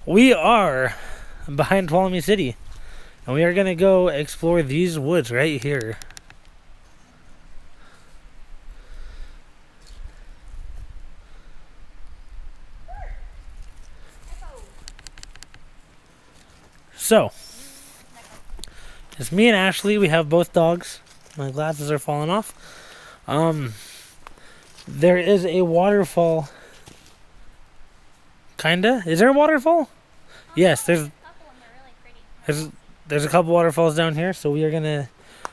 We are behind Tuolumne City, and we are going to go explore these woods right here. So, it's me and Ashley. We have both dogs. My glasses are falling off. There is a waterfall. Kinda? Is there a waterfall? Yes, there's a couple waterfalls down here, so we are gonna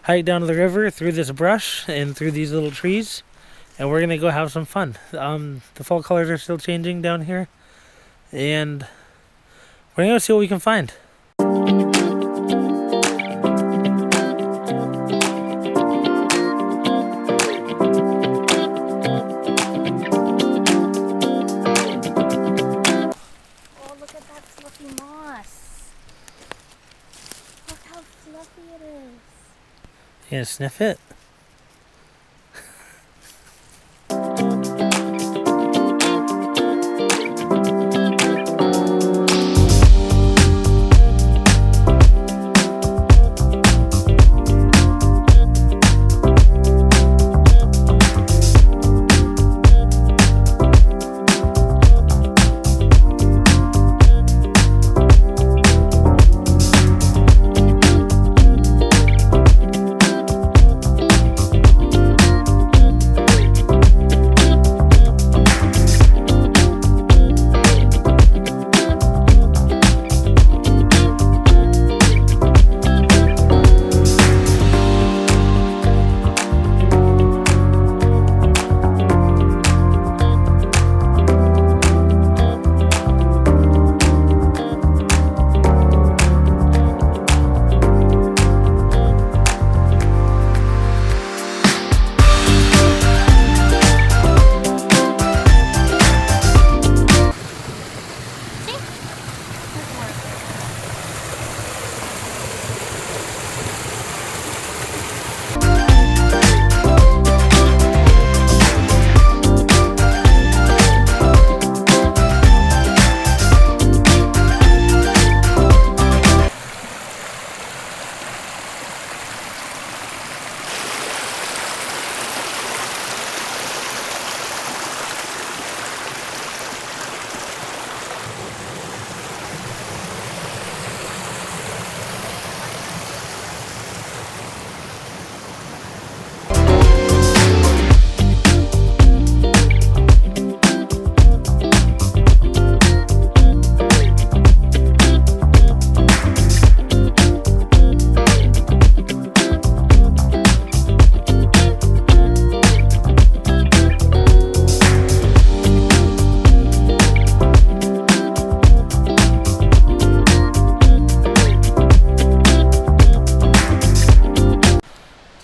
hike down to the river through this brush and through these little trees, and we're gonna go have some fun. The fall colors are still changing down here, and we're gonna go see what we can find. You gonna sniff it?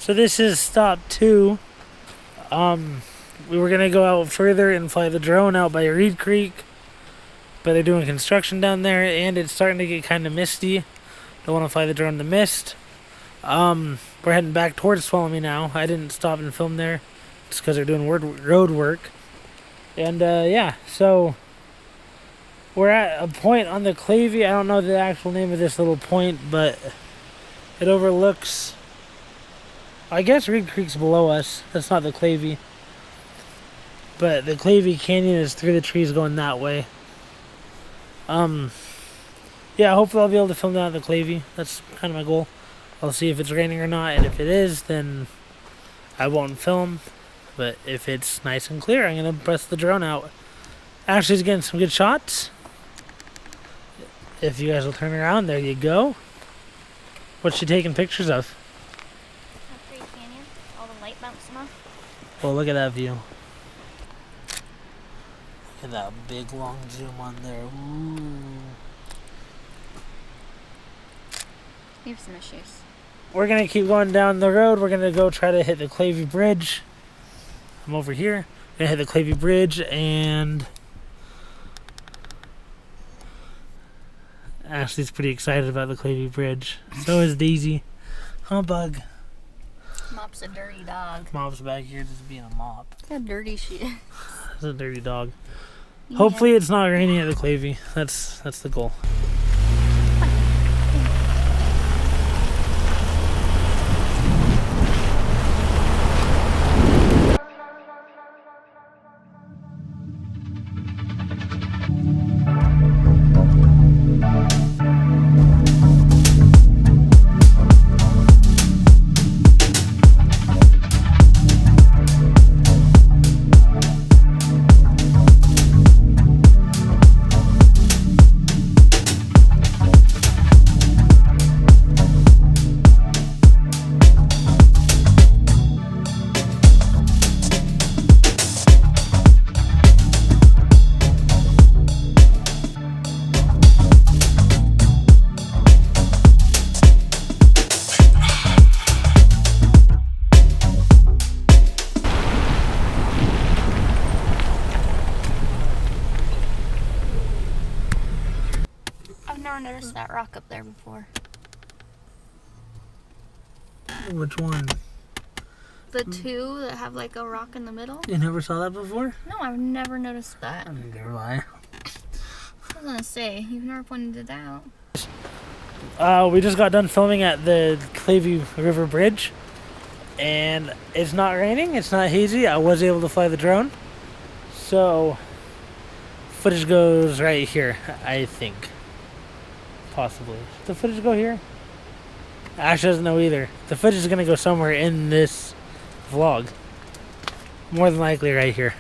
So this is stop 2. We were gonna go out further and fly the drone out by Reed Creek, but they're doing construction down there, and it's starting to get kind of misty. Don't want to fly the drone in the mist. We're heading back towards Tuolumne now. I didn't stop and film there just because they're doing road work. And yeah, so we're at a point on the Clavey. I don't know the actual name of this little point, but it overlooks, I guess Reed Creek's below us. That's not the Clavey. But the Clavey Canyon is through the trees going that way. Yeah, hopefully I'll be able to film down at the Clavey. That's kind of my goal. I'll see if it's raining or not, and if it is, then I won't film. But if it's nice and clear, I'm going to press the drone out. Ashley's getting some good shots. If you guys will turn around, there you go. What's she taking pictures of? Canyon, all the light bouncing off. Oh, look at that view. Look at that big long zoom on there. Ooh. We have some issues. We're going to keep going down the road. We're going to go try to hit the Clavey Bridge. I'm over here. Going to hit the Clavey Bridge, and Ashley's pretty excited about the Clavey Bridge. So is Daisy. Huh, Bug? Mop's a dirty dog. Mop's back here just being a mop. Look how dirty she is. That's a dirty dog. Hopefully it's not raining at the Clavey. That's the goal. I've never noticed that rock up there before. Which one? The two that have like a rock in the middle? You never saw that before? No, I've never noticed that. Never lie. I was gonna say, you've never pointed it out. We just got done filming at the Clavey River Bridge, and it's not raining, it's not hazy. I was able to fly the drone, so footage goes right here, I think. Possibly. Does the footage go here? Ash doesn't know either. The footage is gonna go somewhere in this vlog. More than likely right here.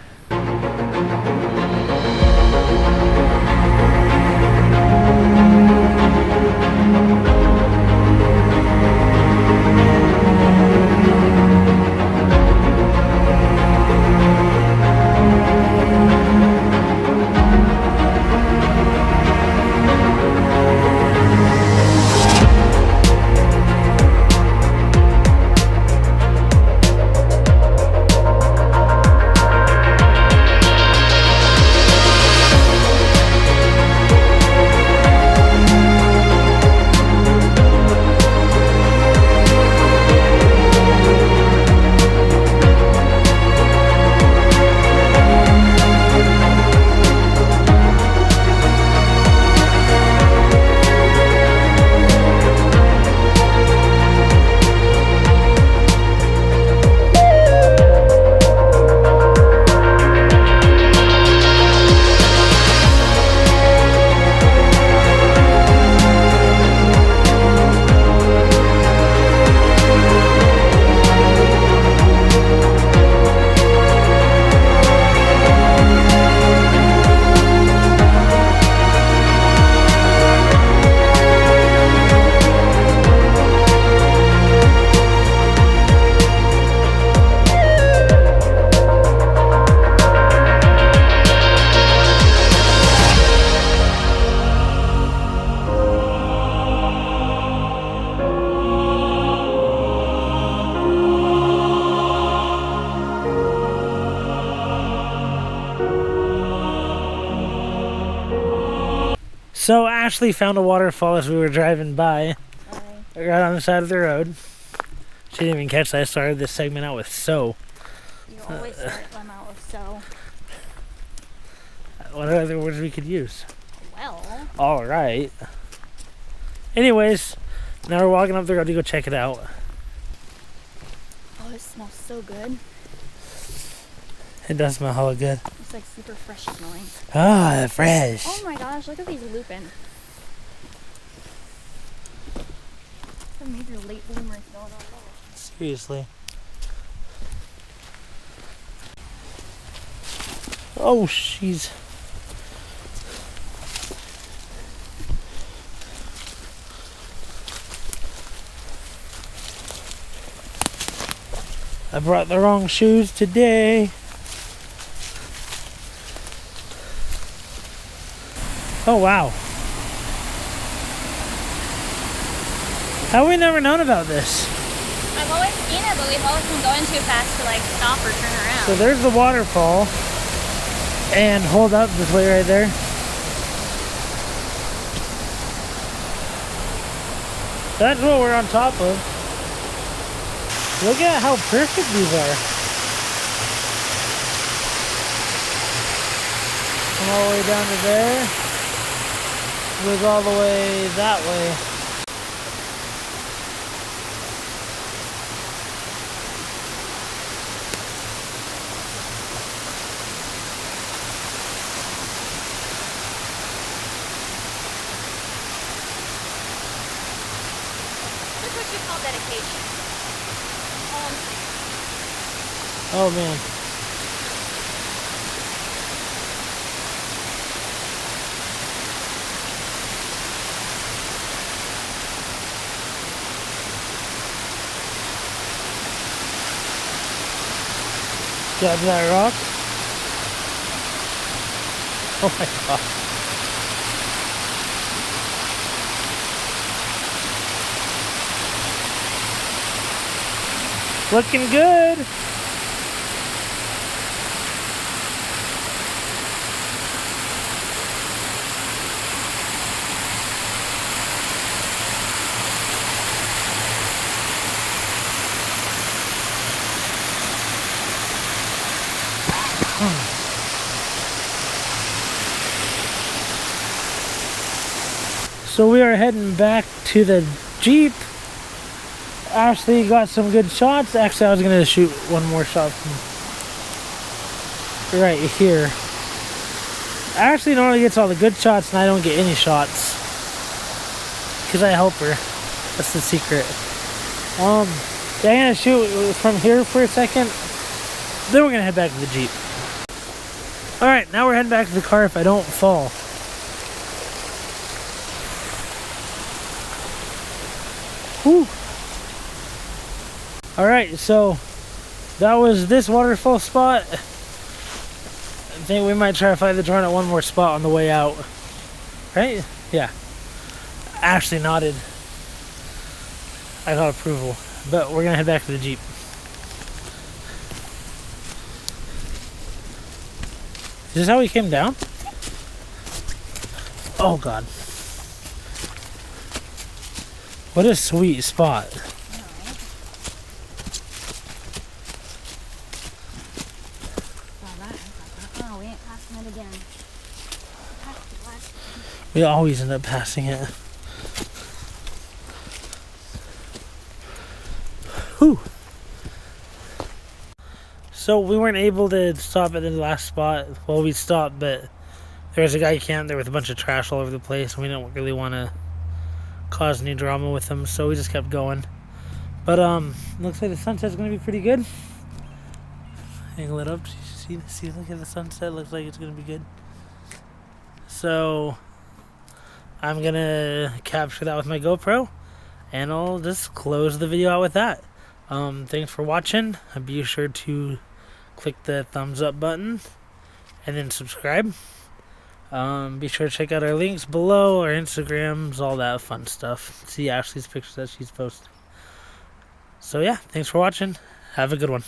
So Ashley found a waterfall as we were driving by, right on the side of the road. She didn't even catch that I started this segment out with "so." You always start them out with "so." What other words we could use? Well. All right. Anyways, now we're walking up the road to go check it out. Oh, it smells so good. It does smell hella good. It's like super fresh smelling. Ah, fresh. Oh my gosh, look at these lupin. Some major late bloomers going on there. Seriously. Oh, jeez. I brought the wrong shoes today. Oh, wow. How have we never known about this? I've always seen it, but we've always been going too fast to like stop or turn around. So there's the waterfall. And hold up this way right there. That's what we're on top of. Look at how perfect these are. all the way down to there. It goes all the way that way. That's what you call dedication. All I'm saying. Oh man. Got that rock? Oh my god. Looking good. So we are heading back to the Jeep. Ashley got some good shots. Actually, I was going to shoot one more shot from right here. Ashley normally gets all the good shots and I don't get any shots. Because I help her. That's the secret. Yeah, I'm going to shoot from here for a second. Then we're going to head back to the Jeep. Alright, now we're heading back to the car if I don't fall. Whew. Alright, so that was this waterfall spot. I think we might try to fly the drone at one more spot on the way out. Right? Yeah. Ashley nodded. I got approval. But we're gonna head back to the Jeep. Is this how we came down? Oh god. What a sweet spot. Oh, we ain't passing it again. We always end up passing it. Whew. So we weren't able to stop at the last spot. Well, we stopped, but there was a guy camped there with a bunch of trash all over the place, and we didn't really want to cause any drama with him, so we just kept going. But looks like the sunset's gonna be pretty good. Angle it up. See, look at the sunset. Looks like it's gonna be good. So I'm gonna capture that with my GoPro, and I'll just close the video out with that. Thanks for watching. Be sure to click the thumbs up button and then subscribe. Be sure to check out our links below, our Instagrams, all that fun stuff. See Ashley's pictures that she's posted. So yeah, thanks for watching. Have a good one.